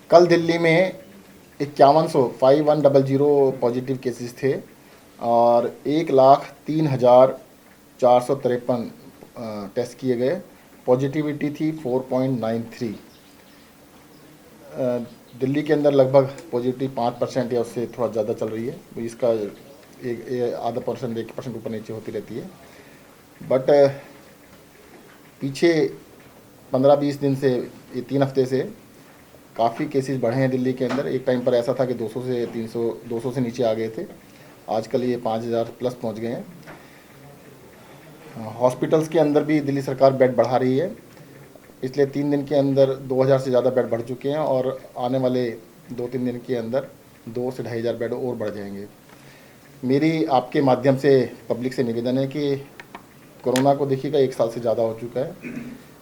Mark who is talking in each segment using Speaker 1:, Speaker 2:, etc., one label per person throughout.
Speaker 1: कल दिल्ली में 5100 positive cases थे और 1,03,453 टेस्ट किए गए। पॉजिटिविटी थी 4.93। दिल्ली के अंदर लगभग पॉजिटिविटी 5% या उससे थोड़ा ज़्यादा चल रही है। तो इसका एक आधा परसेंट 1% ऊपर नीचे होती रहती है। बट पीछे 15-20 दिन से, ये 3 हफ्ते से काफ़ी केसेस बढ़े हैं दिल्ली के अंदर। एक टाइम पर ऐसा था कि 200 से 200 से नीचे आ गए थे। आजकल ये 5,000 प्लस पहुंच गए हैं। हॉस्पिटल्स के अंदर भी दिल्ली सरकार बेड बढ़ा रही है। पिछले 3 दिन के अंदर 2,000 से ज़्यादा बेड बढ़ चुके हैं और आने वाले 2-3 दिन के अंदर 2 से 2,500 बेड और बढ़ जाएंगे। मेरी आपके माध्यम से पब्लिक से निवेदन है कि कोरोना को देखिएगा 1 साल से ज़्यादा हो चुका है।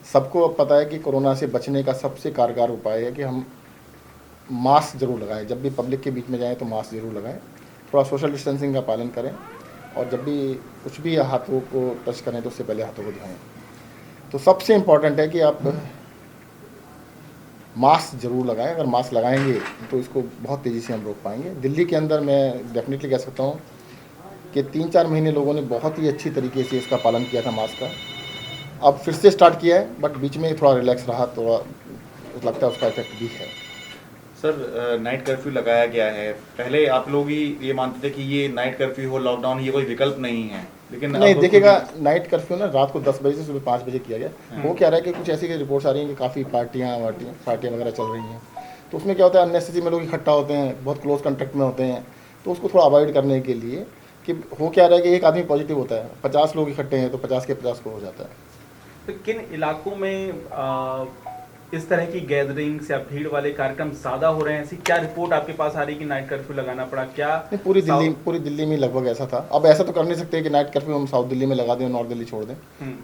Speaker 1: सबको अब पता है कि कोरोना से बचने का सबसे कारगर उपाय है कि हम मास्क ज़रूर लगाएं। जब भी पब्लिक के बीच में जाएं तो मास्क ज़रूर लगाएं, थोड़ा सोशल डिस्टेंसिंग का पालन करें और जब भी कुछ भी हाथों को टच करें तो उससे पहले हाथों को धोएं। तो सबसे इम्पॉर्टेंट है कि आप मास्क ज़रूर लगाएं। अगर मास्क लगाएंगे तो इसको बहुत तेज़ी से हम रोक पाएंगे। दिल्ली के अंदर मैं डेफिनेटली कह सकता हूँ कि 3-4 महीने लोगों ने बहुत ही अच्छी तरीके से इसका पालन किया था मास्क का। अब फिर से स्टार्ट किया है, बट बीच में थोड़ा रिलैक्स रहा, थोड़ा लगता है उसका इफेक्ट भी है।
Speaker 2: सर, नाइट कर्फ्यू लगाया गया है। पहले आप लोग ही ये मानते थे कि ये नाइट कर्फ्यू हो, लॉकडाउन, ये कोई विकल्प नहीं है, लेकिन
Speaker 1: नहीं,
Speaker 2: अब
Speaker 1: देखिएगा नाइट कर्फ्यू ना रात को 10 बजे से सुबह 5 बजे किया गया। वो क्या रहा है कि कुछ ऐसी रिपोर्ट्स आ रही हैं कि काफ़ी पार्टियाँ वगैरह चल रही हैं। तो उसमें क्या होता है, अननेसेसरी में लोग इकट्ठा होते हैं, बहुत क्लोज कॉन्टेक्ट में होते हैं। तो उसको थोड़ा अवॉइड करने के लिए कि हो क्या रहा है कि एक आदमी पॉजिटिव होता है, 50 लोग इकट्ठे हैं तो 50 के 50 को हो जाता है।
Speaker 3: तो किन इलाकों में इस तरह की गैदरिंग्स या भीड़ वाले कार्यक्रम ज़्यादा हो रहे हैं? ऐसी क्या रिपोर्ट आपके पास आ रही है कि नाइट कर्फ्यू लगाना पड़ा? क्या
Speaker 1: नहीं, पूरी दिल्ली में लगभग ऐसा था। अब ऐसा तो कर नहीं सकते कि नाइट कर्फ्यू हम साउथ दिल्ली में लगा दें और नॉर्थ दिल्ली छोड़ दें।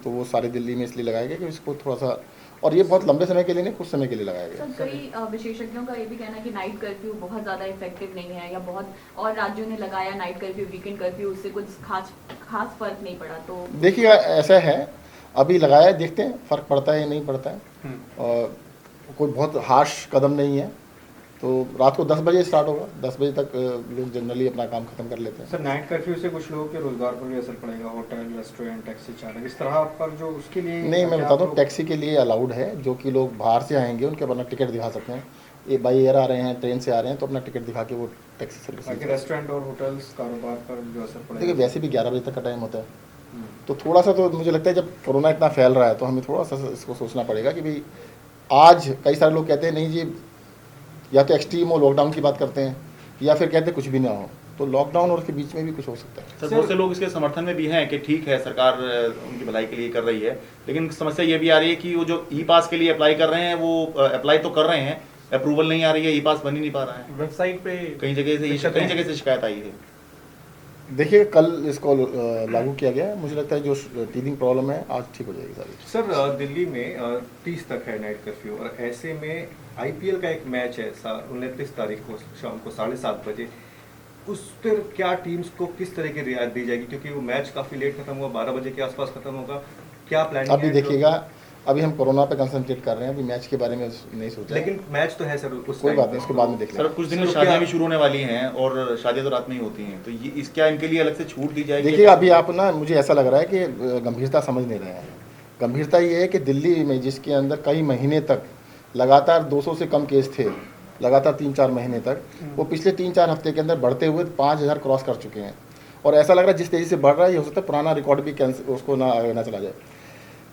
Speaker 1: तो वो सारी दिल्ली में इसलिए लगाया गया कि इसको थोड़ा सा, और ये बहुत लंबे समय के लिए नहीं, कुछ समय के लिए लगाया गया।
Speaker 4: सर, कई विशेषज्ञों का ये भी कहना है कि नाइट कर्फ्यू बहुत ज़्यादा इफेक्टिव नहीं है, या बहुत और राज्यों ने लगाया नाइट कर्फ्यू, वीकेंड कर्फ्यू, उससे कुछ खास फर्क नहीं पड़ा। तो देखिएगा
Speaker 1: ऐसा है, अभी लगाया, देखते हैं फ़र्क पड़ता है या नहीं पड़ता है। और कोई बहुत हार्श कदम नहीं है। तो रात को 10 बजे स्टार्ट होगा, 10 बजे तक लोग जनरली अपना काम खत्म कर लेते हैं।
Speaker 5: सर, नाइट कर्फ्यू से कुछ लोगों के रोजगार पर भी असर पड़ेगा? होटल, रेस्टोरेंट, टैक्सी चालक, इस तरह पर जो उसके लिए
Speaker 1: नहीं, मैं बता दूं, टैक्सी के लिए अलाउड है। जो कि लोग बाहर से आएंगे उनके अपना टिकट दिखा सकते हैं। ये बाई एयर आ रहे हैं, ट्रेन से आ रहे हैं, तो अपना टिकट दिखा के वो टैक्सी सर्विस।
Speaker 5: रेस्टोरेंट और होटल्स कारोबार पर जो असर पड़ेगा?
Speaker 1: देखिए, वैसे भी 11 बजे तक का टाइम होता है। तो थोड़ा सा, तो मुझे लगता है जब कोरोना इतना फैल रहा है तो हमें थोड़ा सा इसको सोचना पड़ेगा कि भाई, आज कई सारे लोग कहते हैं नहीं जी, या तो एक्सट्रीम हो, लॉकडाउन की बात करते हैं, या फिर कहते हैं कुछ भी ना हो। तो लॉकडाउन और उसके बीच में भी कुछ हो सकता है।
Speaker 2: सर, बहुत से लोग इसके समर्थन में भी हैं कि ठीक है, सरकार उनकी भलाई के लिए कर रही है, लेकिन समस्या ये भी आ रही है कि वो जो ई पास के लिए अप्लाई कर रहे हैं, वो अप्लाई तो कर रहे हैं, अप्रूवल नहीं आ रही है, ई पास बन ही नहीं पा रहा है।
Speaker 3: वेबसाइट पे
Speaker 2: कई जगह से शिकायत आई है।
Speaker 1: देखिए, कल इसको लागू किया गया है। मुझे लगता है जो टीथिंग प्रॉब्लम है आज ठीक हो जाएगी सारी।
Speaker 5: सर, दिल्ली में 30 तक है नाइट कर्फ्यू, और ऐसे में आईपीएल का एक मैच है 29 तारीख को शाम को 7:30 बजे। उस पर क्या टीम्स को किस तरह की रियायत दी जाएगी, क्योंकि वो मैच काफ़ी लेट खत्म हुआ, 12 बजे के आसपास खत्म होगा? क्या प्लानिंग
Speaker 1: अभी देखिएगा, अभी हम कोरोना पे कंसंट्रेट कर रहे हैं, अभी मैच के बारे में नहीं सोचा।
Speaker 5: लेकिन मैच तो है सर, उस
Speaker 1: कोई बात नहीं, इसको बाद में देख
Speaker 2: सर,
Speaker 1: लेंगे।
Speaker 2: कुछ दिन में शादियां भी शुरू होने वाली हैं और शादियां तो रात में ही होती हैं, तो ये क्या इनके लिए अलग से छूट दी जाएगी?
Speaker 1: देखिए, अभी आप ना, मुझे ऐसा लग रहा है कि गंभीरता समझ नहीं रहे हैं। गंभीरता ये है कि दिल्ली में, जिसके अंदर कई महीने तक लगातार 200 से कम केस थे, लगातार 3-4 महीने तक, वो पिछले 3-4 हफ्ते के अंदर बढ़ते हुए 5,000 क्रॉस कर चुके हैं। और ऐसा लग रहा है जिस तेज़ी से बढ़ रहा है, ये हो सकता है पुराना रिकॉर्ड भी कैंसिल, उसको ना चला जाए।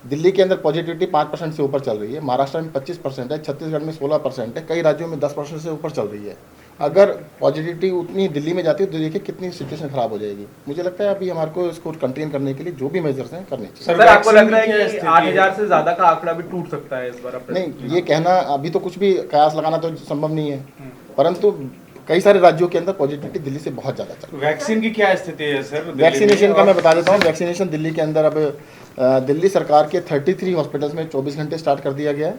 Speaker 1: दिल्ली के अंदर पॉजिटिविटी 5% से ऊपर चल रही है, महाराष्ट्र में 25% है, छत्तीसगढ़ में 16% है, कई राज्यों में 10% से ऊपर चल रही है। अगर पॉजिटिविटी उतनी दिल्ली में जाती है तो देखिए कितनी सिचुएशन खराब हो जाएगी। मुझे लगता है अभी हमारे को इसको कंटेन करने के लिए जो भी मेजर्स हैं करने चाहिए।
Speaker 3: सर, आपको लग रहा है कि 8,000 से ज़्यादा का आंकड़ा भी टूट सकता है इस बार?
Speaker 1: नहीं, ये कहना अभी तो कुछ भी कयास लगाना तो संभव नहीं है, परंतु कई सारे राज्यों के अंदर पॉजिटिविटी दिल्ली से बहुत ज़्यादा चल रही है।
Speaker 3: वैक्सीन की क्या स्थिति है सर?
Speaker 1: वैक्सीनेशन का मैं बता देता हूँ। वैक्सीनेशन दिल्ली के अंदर अब दिल्ली सरकार के 33 हॉस्पिटल्स में 24 घंटे स्टार्ट कर दिया गया है।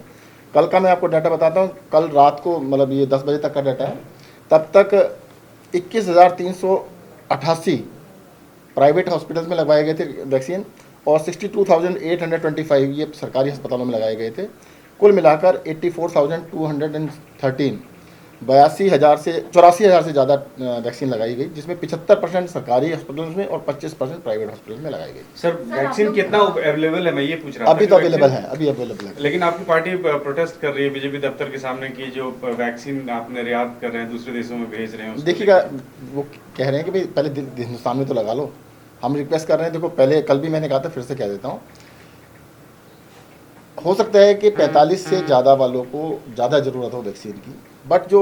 Speaker 1: कल का मैं आपको डाटा बताता हूँ। कल रात को, मतलब ये 10 बजे तक का डाटा है, तब तक 21,388 प्राइवेट हॉस्पिटल्स में लगवाए गए थे वैक्सीन, और 62,825 ये सरकारी अस्पतालों में लगाए गए थे। कुल मिलाकर 84,213 82,000 से 84,000 से ज़्यादा वैक्सीन लगाई गई, जिसमें 75% सरकारी हॉस्पिटल्स में और 25% प्राइवेट हॉस्पिटल में लगाई गई।
Speaker 6: सर वैक्सीन कितना अवेलेबल है, मैं ये पूछ रहा था
Speaker 1: अभी
Speaker 6: कि
Speaker 1: तो अवेलेबल
Speaker 6: वैक्सीन-
Speaker 1: है, अभी अवेलेबल है।
Speaker 6: लेकिन आपकी पार्टी प्रोटेस्ट कर रही है बीजेपी दफ्तर के सामने कि जो वैक्सीन आप निर्यात कर रहे हैं दूसरे देशों में भेज रहे हैं उसको
Speaker 1: देखिएगा,
Speaker 6: लेकर।
Speaker 1: वो कह रहे हैं कि भाई पहले हिंदुस्तान में तो लगा लो। हम रिक्वेस्ट कर रहे हैं, देखो पहले कल भी मैंने कहा था, फिर से कह देता हूँ, हो सकता है कि 45 से ज़्यादा वालों को ज़्यादा ज़रूरत हो वैक्सीन की, बट जो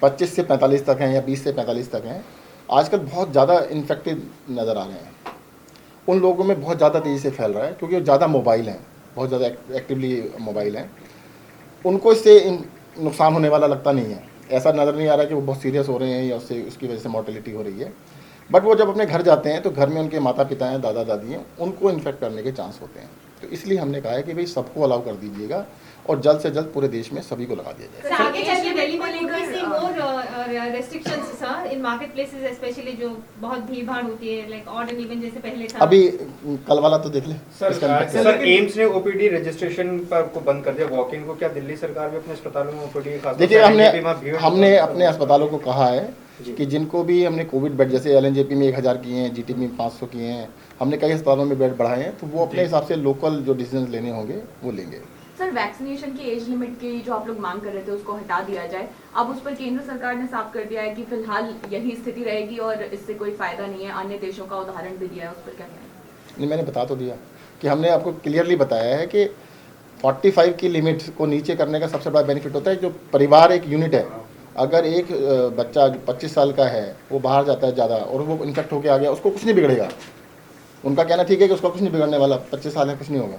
Speaker 1: 25 से 45 तक हैं या 20 से 45 तक हैं, आजकल बहुत ज़्यादा इन्फेक्टेड नज़र आ रहे हैं। उन लोगों में बहुत ज़्यादा तेज़ी से फैल रहा है, क्योंकि वो ज़्यादा मोबाइल हैं, बहुत ज़्यादा एक्टिवली मोबाइल हैं। उनको इससे नुकसान होने वाला लगता नहीं है, ऐसा नज़र नहीं आ रहा है कि वो बहुत सीरियस हो रहे हैं या उससे उसकी वजह से मॉर्टेलिटी हो रही है। बट वो जब अपने घर जाते हैं तो घर में उनके माता पिता हैं, दादा दादी हैं, उनको इन्फेक्ट करने के चांस होते हैं। तो इसलिए हमने कहा है कि भाई सबको अलाउ कर दीजिएगा और जल्द से जल्द पूरे देश में सभी को लगा दिया जाए।
Speaker 7: सर आगे चल के दिल्ली
Speaker 4: को
Speaker 7: में
Speaker 4: लेकर,
Speaker 7: could we see more restrictions sir in market places specially जो बहुत भीड़ भाड़ होती है लाइक ऑड एंड इवन जैसे पहले था।
Speaker 1: अभी कल वाला तो देख ले
Speaker 8: सर
Speaker 1: इसका impact क्या है।
Speaker 8: सर एम्स ने ओपीडी रजिस्ट्रेशन पर को बंद कर दिया, वॉक इन को। क्या दिल्ली सरकार भी अपने अस्पतालों में ओपीडी
Speaker 1: देखिए, हमने अपने अस्पतालों को कहा है कि जिनको भी हमने कोविड बेड, जैसे एलएनजेपी में 1000 किए हैं, जीटी में 500 किए हैं, हमने कई अस्पतालों में बेड बढ़ाए हैं, तो वो अपने हिसाब से लोकल जो डिसीजन लेने होंगे वो लेंगे।
Speaker 4: सर वैक्सीनेशन की एज लिमिट की जो आप लोग मांग कर रहे थे उसको हटा दिया जाए, अब उस पर केंद्र सरकार ने साफ कर दिया है कि फिलहाल यही स्थिति रहेगी और इससे कोई फायदा नहीं है। अन्य देशों का उदाहरण भी दिया है, उस पर क्या कहना है?
Speaker 1: नहीं, मैंने बता तो दिया कि हमने आपको क्लियरली बताया है कि 45 की लिमिट को नीचे करने का सबसे बड़ा बेनिफिट होता है। जो परिवार एक यूनिट है, अगर एक बच्चा जो 25 साल का है वो बाहर जाता है ज़्यादा और वो इन्फेक्ट होकर आ गया, उसको कुछ नहीं बिगड़ेगा। उनका कहना ठीक है कि उसका कुछ नहीं बिगड़ने वाला, 25 साल है, कुछ नहीं होगा,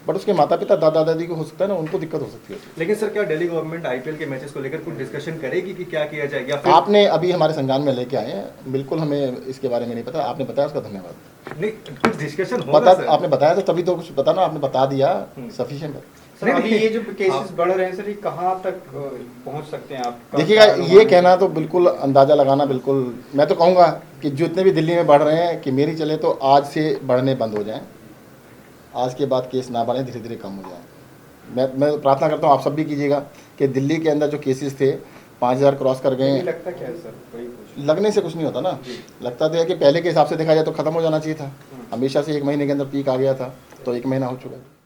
Speaker 1: बट उसके माता पिता दादा दादी को हो सकता है ना, उनको दिक्कत हो सकती है।
Speaker 5: लेकिन सर क्या दिल्ली गवर्नमेंट आईपीएल के मैचेस को लेकर कुछ डिस्कशन करेगी कि क्या किया जाएगा? या फिर
Speaker 1: आपने अभी हमारे संज्ञान में लेके आए हैं, बिल्कुल हमें इसके बारे में नहीं पता, आपने बताया उसका धन्यवाद।
Speaker 5: नहीं कुछ डिस्कशन होगा
Speaker 1: बता,
Speaker 5: सर?
Speaker 1: आपने बताया तो तभी तो कुछ पता ना, आपने बता दिया, सफिशिएंट है।
Speaker 8: सर अभी ये जो केसेस बढ़ रहे हैं सर, ये कहाँ तक पहुंच सकते हैं आप?
Speaker 1: देखिएगा, ये कहना तो बिल्कुल अंदाज़ा लगाना, बिल्कुल मैं तो कहूँगा कि जितने भी दिल्ली में बढ़ रहे हैं कि मेरी चले तो आज से बढ़ने बंद हो जाएं, आज के बाद केस ना बढ़ें, धीरे धीरे कम हो जाएं। मैं प्रार्थना करता हूँ आप सब भी कीजिएगा कि दिल्ली के अंदर जो केसेस थे 5000 क्रॉस कर गए
Speaker 8: नहीं
Speaker 1: हैं।
Speaker 8: लगता क्या है सर? वही पूछ
Speaker 1: लगने से कुछ नहीं होता ना, लगता तो है कि पहले के हिसाब से देखा जाए तो ख़त्म हो जाना चाहिए था। हमेशा से 1 महीने के अंदर पीक आ गया था, तो 1 महीना हो चुका है।